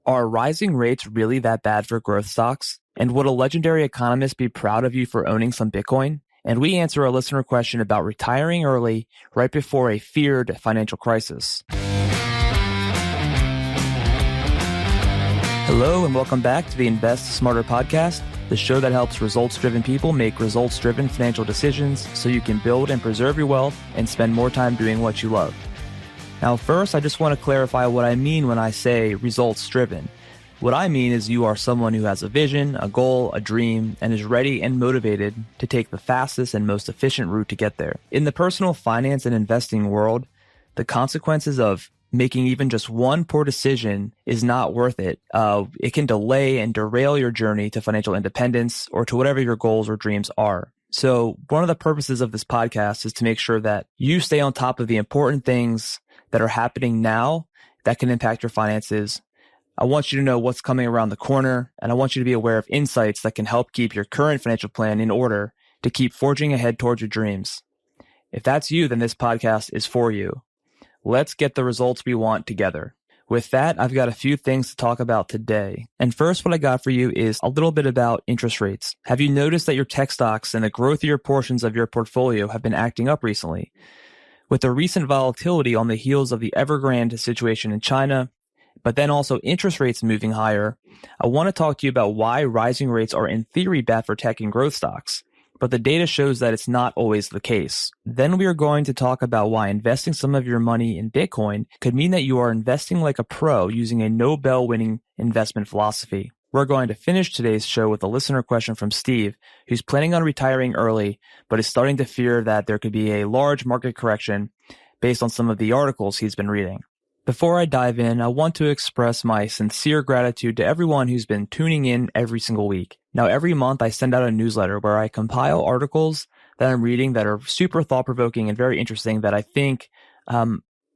Are rising rates really that bad for growth stocks? And would a legendary economist be proud of you for owning some Bitcoin? And we answer a listener question about retiring early right before a feared financial crisis. Hello and welcome back to the Invest Smarter podcast, the show that helps results-driven people make results-driven financial decisions so you can build and preserve your wealth and spend more time doing what you love. Now, first, I just want to clarify what I mean when I say results-driven. What I mean is you are someone who has a vision, a goal, a dream, and is ready and motivated to take the fastest and most efficient route to get there. In the personal finance and investing world, the consequences of making even just one poor decision is not worth it. It can delay and derail your journey to financial independence or to whatever your goals or dreams are. So one of the purposes of this podcast is to make sure that you stay on top of the important things that are happening now that can impact your finances. I want you to know what's coming around the corner, and I want you to be aware of insights that can help keep your current financial plan in order to keep forging ahead towards your dreams. If that's you, then this podcast is for you. Let's get the results we want together. With that, I've got a few things to talk about today. And first, what I got for you is a little bit about interest rates. Have you noticed that your tech stocks and the growthier portions of your portfolio have been acting up recently? With the recent volatility on the heels of the Evergrande situation in China, but then also interest rates moving higher, I want to talk to you about why rising rates are in theory bad for tech and growth stocks, but the data shows that it's not always the case. Then we are going to talk about why investing some of your money in Bitcoin could mean that you are investing like a pro using a Nobel-winning investment philosophy. We're going to finish today's show with a listener question from Steve, who's planning on retiring early, but is starting to fear that there could be a large market correction based on some of the articles he's been reading. Before I dive in, I want to express my sincere gratitude to everyone who's been tuning in every single week. Now, every month I send out a newsletter where I compile articles that I'm reading that are super thought-provoking and very interesting that I think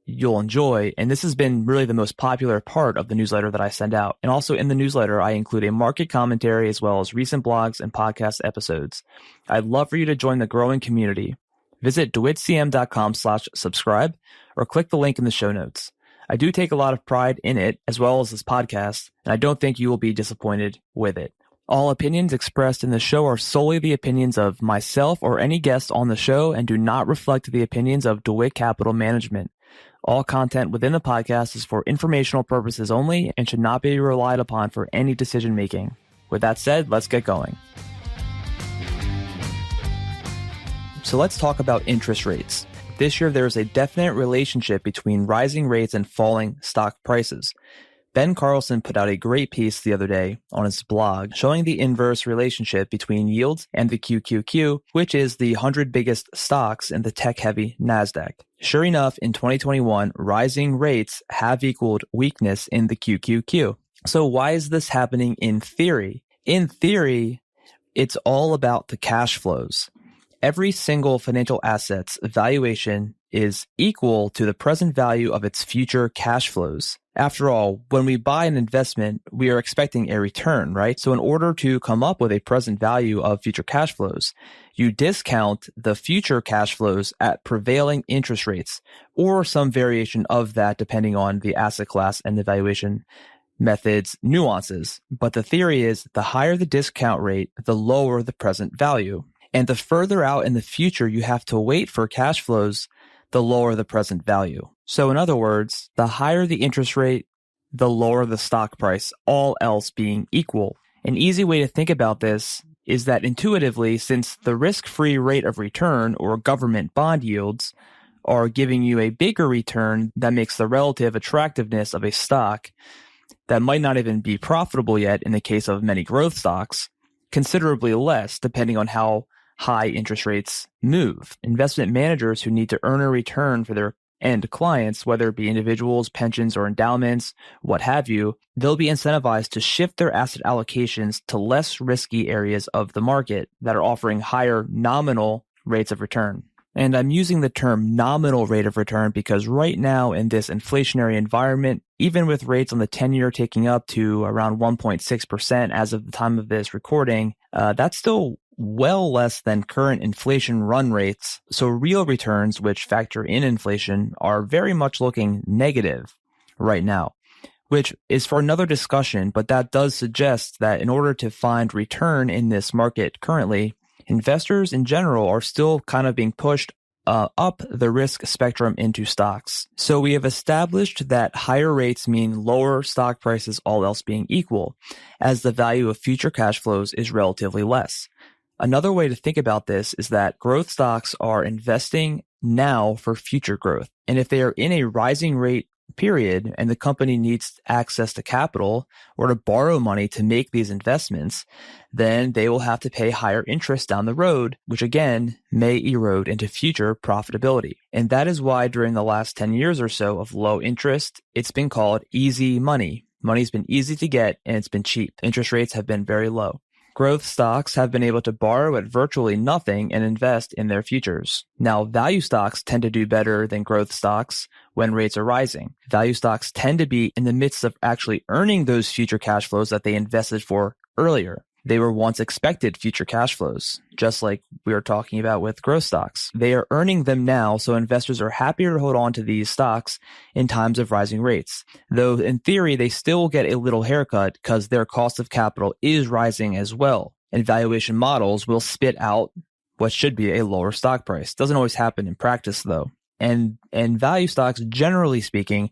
you'll enjoy. And this has been really the most popular part of the newsletter that I send out. And also in the newsletter, I include a market commentary as well as recent blogs and podcast episodes. I'd love for you to join the growing community. Visit dewitcm.com/subscribe or click the link in the show notes. I do take a lot of pride in it as well as this podcast, and I don't think you will be disappointed with it. All opinions expressed in the show are solely the opinions of myself or any guest on the show and do not reflect the opinions of DeWitt Capital Management. All content within the podcast is for informational purposes only and should not be relied upon for any decision making. With that said, let's get going. So let's talk about interest rates. This year, there is a definite relationship between rising rates and falling stock prices. Ben Carlson put out a great piece the other day on his blog showing the inverse relationship between yields and the QQQ, which is the 100 biggest stocks in the tech-heavy NASDAQ. Sure enough, in 2021, rising rates have equaled weakness in the QQQ. So why is this happening in theory? In theory, it's all about the cash flows. Every single financial asset's valuation is equal to the present value of its future cash flows. After all, when we buy an investment, we are expecting a return, right? So in order to come up with a present value of future cash flows, you discount the future cash flows at prevailing interest rates or some variation of that depending on the asset class and the valuation methods nuances. But the theory is the higher the discount rate, the lower the present value. And the further out in the future you have to wait for cash flows, the lower the present value. So in other words, the higher the interest rate, the lower the stock price, all else being equal. An easy way to think about this is that intuitively, since the risk-free rate of return or government bond yields are giving you a bigger return, that makes the relative attractiveness of a stock that might not even be profitable yet in the case of many growth stocks, considerably less depending on how high interest rates move. Investment managers who need to earn a return for their end clients, whether it be individuals, pensions, or endowments, what have you, they'll be incentivized to shift their asset allocations to less risky areas of the market that are offering higher nominal rates of return. And I'm using the term nominal rate of return because right now in this inflationary environment, even with rates on the 10-year taking up to around 1.6% as of the time of this recording, that's still well less than current inflation run rates. So real returns, which factor in inflation, are very much looking negative right now, which is for another discussion, but that does suggest that in order to find return in this market currently, investors in general are still kind of being pushed up the risk spectrum into stocks. So we have established that higher rates mean lower stock prices, all else being equal, as the value of future cash flows is relatively less. Another way to think about this is that growth stocks are investing now for future growth. And if they are in a rising rate period and the company needs access to capital or to borrow money to make these investments, then they will have to pay higher interest down the road, which again may erode into future profitability. And that is why during the last 10 years or so of low interest, it's been called easy money. Money's been easy to get and it's been cheap. Interest rates have been very low. Growth stocks have been able to borrow at virtually nothing and invest in their futures. Now, value stocks tend to do better than growth stocks when rates are rising. Value stocks tend to be in the midst of actually earning those future cash flows that they invested for earlier. They were once expected future cash flows, just like we were talking about with growth stocks. They are earning them now, so investors are happier to hold on to these stocks in times of rising rates. Though in theory, they still get a little haircut because their cost of capital is rising as well. And valuation models will spit out what should be a lower stock price. Doesn't always happen in practice though. And value stocks, generally speaking,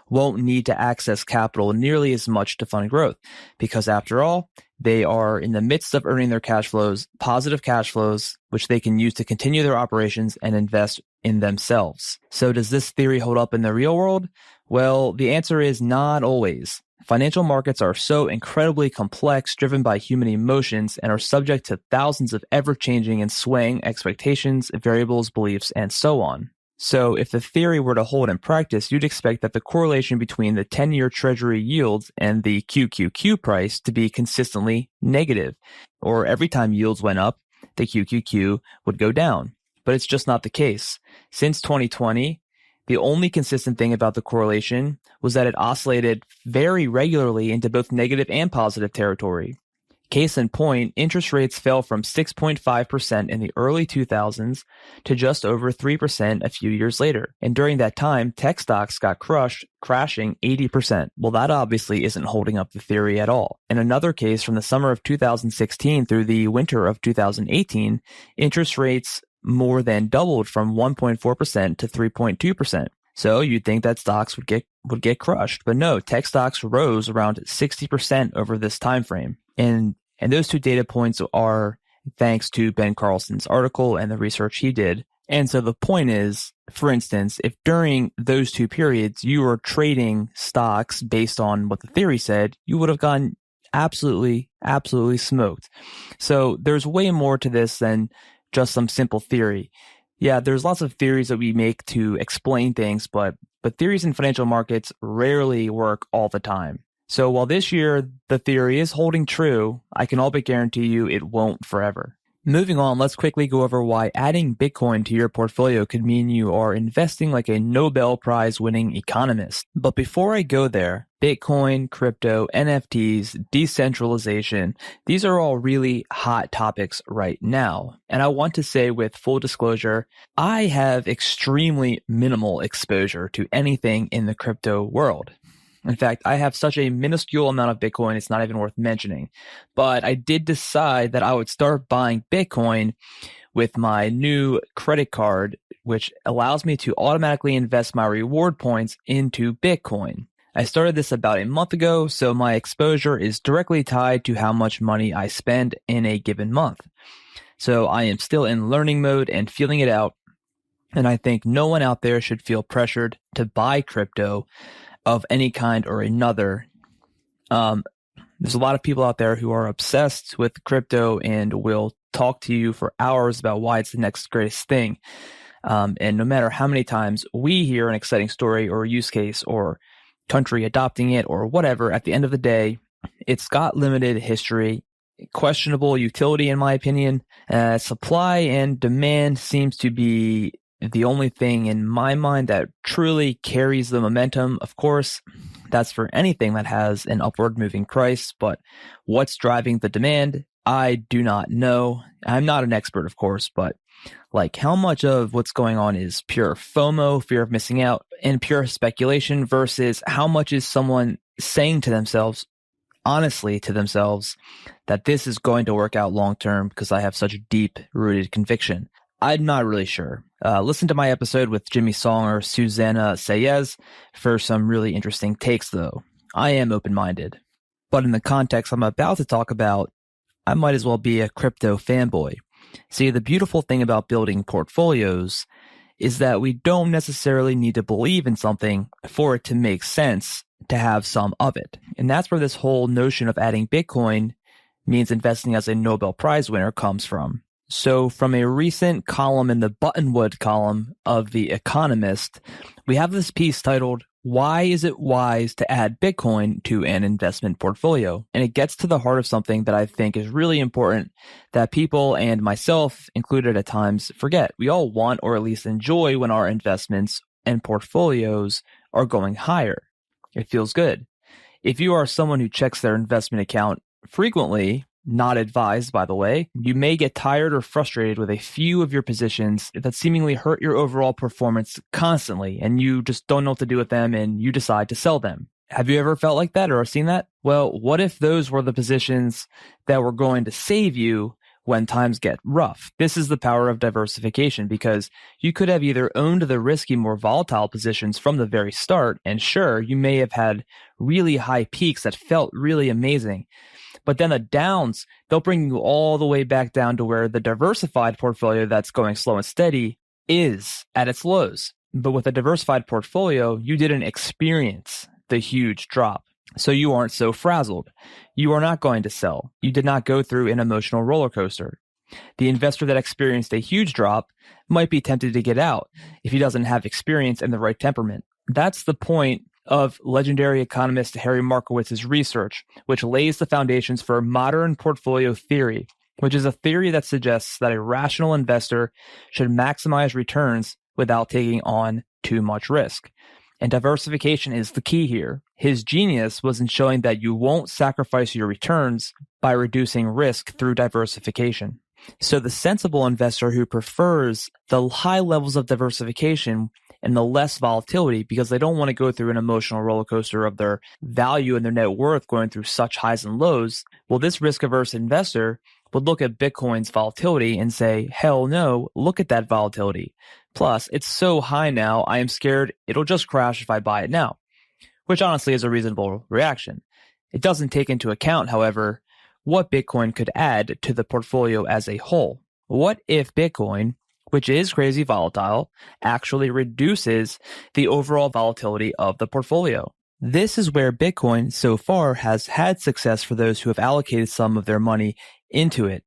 won't need to access capital nearly as much to fund growth because after all, they are in the midst of earning their cash flows, positive cash flows, which they can use to continue their operations and invest in themselves. So does this theory hold up in the real world? Well, the answer is not always. Financial markets are so incredibly complex, driven by human emotions, and are subject to thousands of ever-changing and swaying expectations, variables, beliefs, and so on. So if the theory were to hold in practice, you'd expect that the correlation between the 10-year treasury yields and the QQQ price to be consistently negative, or every time yields went up, the QQQ would go down. But it's just not the case. Since 2020, the only consistent thing about the correlation was that it oscillated very regularly into both negative and positive territory. Case in point, interest rates fell from 6.5% in the early 2000s to just over 3% a few years later. And during that time, tech stocks got crushed, crashing 80%. Well, that obviously isn't holding up the theory at all. In another case, from the summer of 2016 through the winter of 2018, interest rates more than doubled from 1.4% to 3.2%. So you'd think that stocks would get crushed, but no, tech stocks rose around 60% over this time frame. And those two data points are thanks to Ben Carlson's article and the research he did. And so the point is, for instance, if during those two periods you were trading stocks based on what the theory said, you would have gotten absolutely smoked. So there's way more to this than just some simple theory. Yeah, there's lots of theories that we make to explain things, but theories in financial markets rarely work all the time. So while this year the theory is holding true, I can all but guarantee you it won't forever. Moving on, let's quickly go over why adding Bitcoin to your portfolio could mean you are investing like a Nobel Prize-winning economist. But before I go there, Bitcoin, crypto, NFTs, decentralization, these are all really hot topics right now. And I want to say with full disclosure, I have extremely minimal exposure to anything in the crypto world. In fact, I have such a minuscule amount of Bitcoin, it's not even worth mentioning. But I did decide that I would start buying Bitcoin with my new credit card, which allows me to automatically invest my reward points into Bitcoin. I started this about a month ago, so my exposure is directly tied to how much money I spend in a given month. So I am still in learning mode and feeling it out. And I think no one out there should feel pressured to buy crypto of any kind or another. There's a lot of people out there who are obsessed with crypto and will talk to you for hours about why it's the next greatest thing. And no matter how many times we hear an exciting story or use case or country adopting it or whatever, at the end of the day, it's got limited history, questionable utility in my opinion. Supply and demand seems to be the only thing in my mind that truly carries the momentum. Of course, that's for anything that has an upward moving price, but what's driving the demand? I do not know. I'm not an expert, of course, but like how much of what's going on is pure FOMO, fear of missing out, and pure speculation versus how much is someone saying to themselves, honestly to themselves, that this is going to work out long term because I have such deep-rooted conviction? I'm not really sure. Listen to my episode with Jimmy Song or Susanna Sayez for some really interesting takes, though. I am open-minded. But in the context I'm about to talk about, I might as well be a crypto fanboy. See, the beautiful thing about building portfolios is that we don't necessarily need to believe in something for it to make sense to have some of it. And that's where this whole notion of adding Bitcoin means investing as a Nobel Prize winner comes from. So from a recent column in the Buttonwood column of The Economist, we have this piece titled, "Why is it wise to add Bitcoin to an investment portfolio?" And it gets to the heart of something that I think is really important that people, and myself included at times, forget. We all want, or at least enjoy, when our investments and portfolios are going higher. It feels good. If you are someone who checks their investment account frequently, not advised, by the way, you may get tired or frustrated with a few of your positions that seemingly hurt your overall performance constantly, and you just don't know what to do with them, and you decide to sell them. Have you ever felt like that or seen that? Well, what if those were the positions that were going to save you when times get rough? This is the power of diversification, because you could have either owned the risky, more volatile positions from the very start, and sure, you may have had really high peaks that felt really amazing. But then the downs, they'll bring you all the way back down to where the diversified portfolio that's going slow and steady is at its lows. But with a diversified portfolio, you didn't experience the huge drop. So you aren't so frazzled. You are not going to sell. You did not go through an emotional roller coaster. The investor that experienced a huge drop might be tempted to get out if he doesn't have experience and the right temperament. That's the point of legendary economist Harry Markowitz's research, which lays the foundations for modern portfolio theory, which is a theory that suggests that a rational investor should maximize returns without taking on too much risk. And diversification is the key here. His genius was in showing that you won't sacrifice your returns by reducing risk through diversification. So the sensible investor who prefers the high levels of diversification and the less volatility, because they don't want to go through an emotional roller coaster of their value and their net worth going through such highs and lows, well, this risk-averse investor would look at Bitcoin's volatility and say, hell no, look at that volatility. Plus, it's so high now, I am scared it'll just crash if I buy it now, which honestly is a reasonable reaction. It doesn't take into account, however, what Bitcoin could add to the portfolio as a whole. What if Bitcoin, which is crazy volatile, actually reduces the overall volatility of the portfolio? This is where Bitcoin so far has had success for those who have allocated some of their money into it.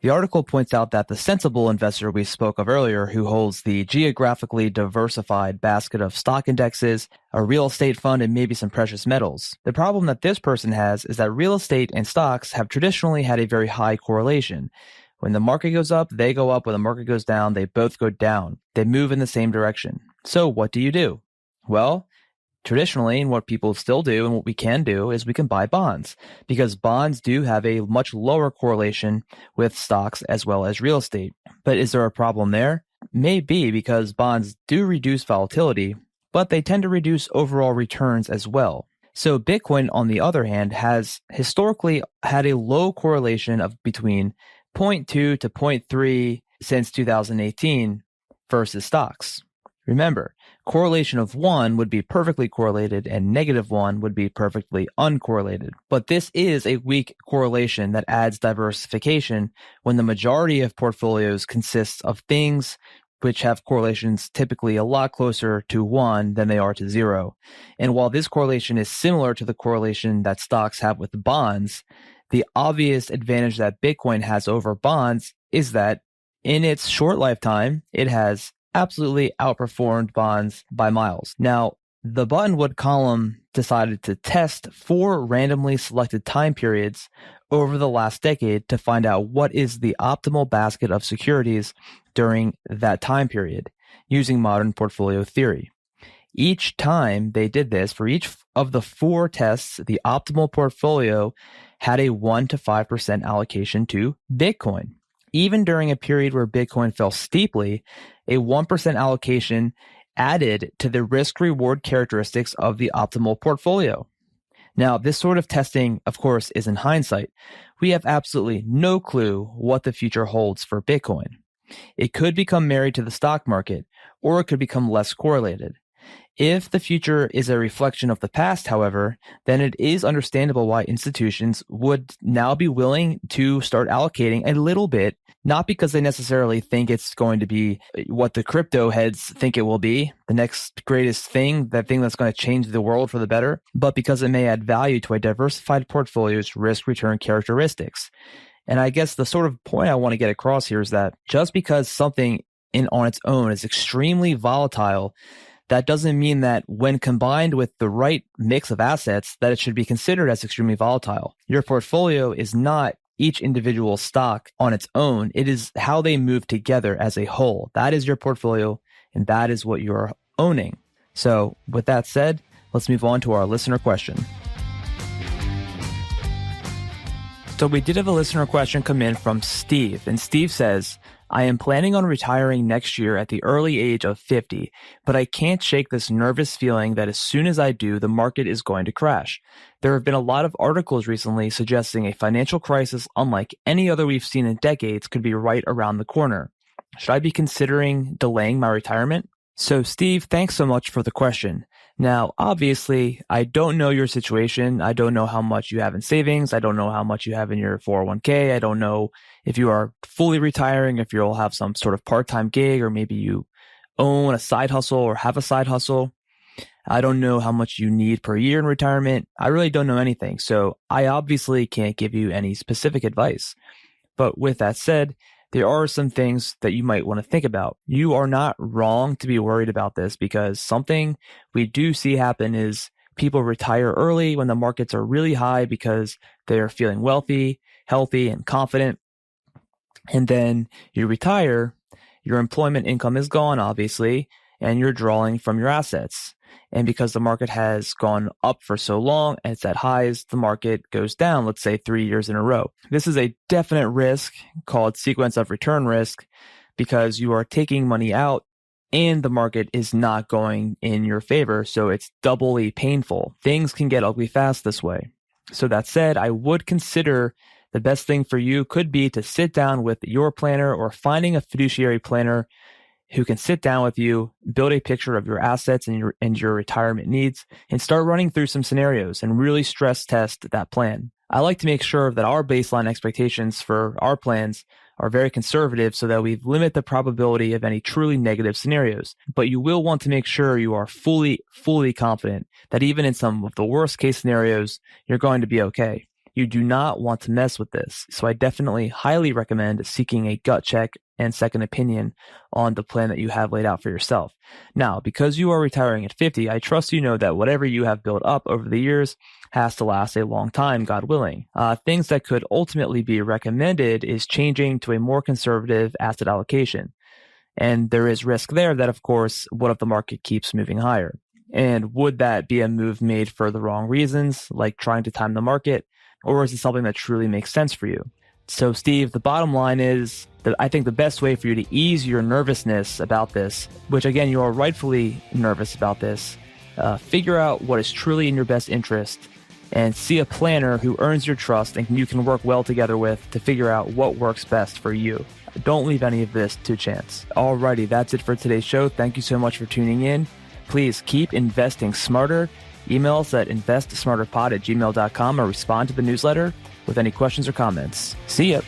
The article points out that the sensible investor we spoke of earlier, who holds the geographically diversified basket of stock indexes, a real estate fund, and maybe some precious metals. The problem that this person has is that real estate and stocks have traditionally had a very high correlation. When the market goes up, they go up. When the market goes down, they both go down. They move in the same direction. So what do? Well, traditionally, and what people still do and what we can do is we can buy bonds, because bonds do have a much lower correlation with stocks as well as real estate. But is there a problem there? Maybe, because bonds do reduce volatility, but they tend to reduce overall returns as well. So Bitcoin, on the other hand, has historically had a low correlation of between 0.2 to 0.3 since 2018 versus stocks. Remember, correlation of 1 would be perfectly correlated and -1 would be perfectly uncorrelated. But this is a weak correlation that adds diversification when the majority of portfolios consists of things which have correlations typically a lot closer to 1 than they are to 0. And while this correlation is similar to the correlation that stocks have with bonds, the obvious advantage that Bitcoin has over bonds is that in its short lifetime, it has absolutely outperformed bonds by miles. Now, the Buttonwood column decided to test 4 randomly selected time periods over the last decade to find out what is the optimal basket of securities during that time period using modern portfolio theory. Each time they did this, for each of the 4 tests, the optimal portfolio had a 1 to 5% allocation to Bitcoin. Even during a period where Bitcoin fell steeply, a 1% allocation added to the risk-reward characteristics of the optimal portfolio. Now, this sort of testing, of course, is in hindsight. We have absolutely no clue what the future holds for Bitcoin. It could become married to the stock market, or it could become less correlated. If the future is a reflection of the past, however, then it is understandable why institutions would now be willing to start allocating a little bit, not because they necessarily think it's going to be what the crypto heads think it will be, the next greatest thing, that thing that's going to change the world for the better, but because it may add value to a diversified portfolio's risk-return characteristics. And I guess the sort of point I want to get across here is that just because something on its own is extremely volatile, that doesn't mean that when combined with the right mix of assets, that it should be considered as extremely volatile. Your portfolio is not each individual stock on its own. It is how they move together as a whole. That is your portfolio, and that is what you're owning. So with that said, let's move on to our listener question. So we did have a listener question come in from Steve, and Steve says, I am planning on retiring next year at the early age of 50, but I can't shake this nervous feeling that as soon as I do, the market is going to crash. There have been a lot of articles recently suggesting a financial crisis unlike any other we've seen in decades could be right around the corner. Should I be considering delaying my retirement? So Steve, thanks so much for the question. Now, obviously, I don't know your situation. I don't know how much you have in savings. I don't know how much you have in your 401k. I don't know if you are fully retiring, if you'll have some sort of part-time gig, or maybe you own a side hustle or have a side hustle. I don't know how much you need per year in retirement. I really don't know anything. So I obviously can't give you any specific advice. But with that said, there are some things that you might want to think about. You are not wrong to be worried about this, because something we do see happen is people retire early when the markets are really high because they are feeling wealthy, healthy, and confident. And then you retire, your employment income is gone, obviously, and you're drawing from your assets. And because the market has gone up for so long and it's at highs, the market goes down, let's say 3 years in a row. This is a definite risk called sequence of return risk, because you are taking money out and the market is not going in your favor. So it's doubly painful. Things can get ugly fast this way. So that said, I would consider the best thing for you could be to sit down with your planner or finding a fiduciary planner who can sit down with you, build a picture of your assets and your retirement needs, and start running through some scenarios and really stress test that plan. I like to make sure that our baseline expectations for our plans are very conservative so that we limit the probability of any truly negative scenarios. But you will want to make sure you are fully confident that even in some of the worst case scenarios, you're going to be okay. You do not want to mess with this. So I definitely highly recommend seeking a gut check and second opinion on the plan that you have laid out for yourself. Now, because you are retiring at 50, I trust you know that whatever you have built up over the years has to last a long time, God willing. Things that could ultimately be recommended is changing to a more conservative asset allocation. And there is risk there that, of course, what if the market keeps moving higher? And would that be a move made for the wrong reasons, like trying to time the market? Or is it something that truly makes sense for you? So, Steve, the bottom line is that I think the best way for you to ease your nervousness about this, which again, you are rightfully nervous about this, figure out what is truly in your best interest and see a planner who earns your trust and you can work well together with to figure out what works best for you. Don't leave any of this to chance. Alrighty, that's it for today's show. Thank you so much for tuning in. Please keep investing smarter. Email us at investsmarterpod@gmail.com or respond to the newsletter with any questions or comments. See ya.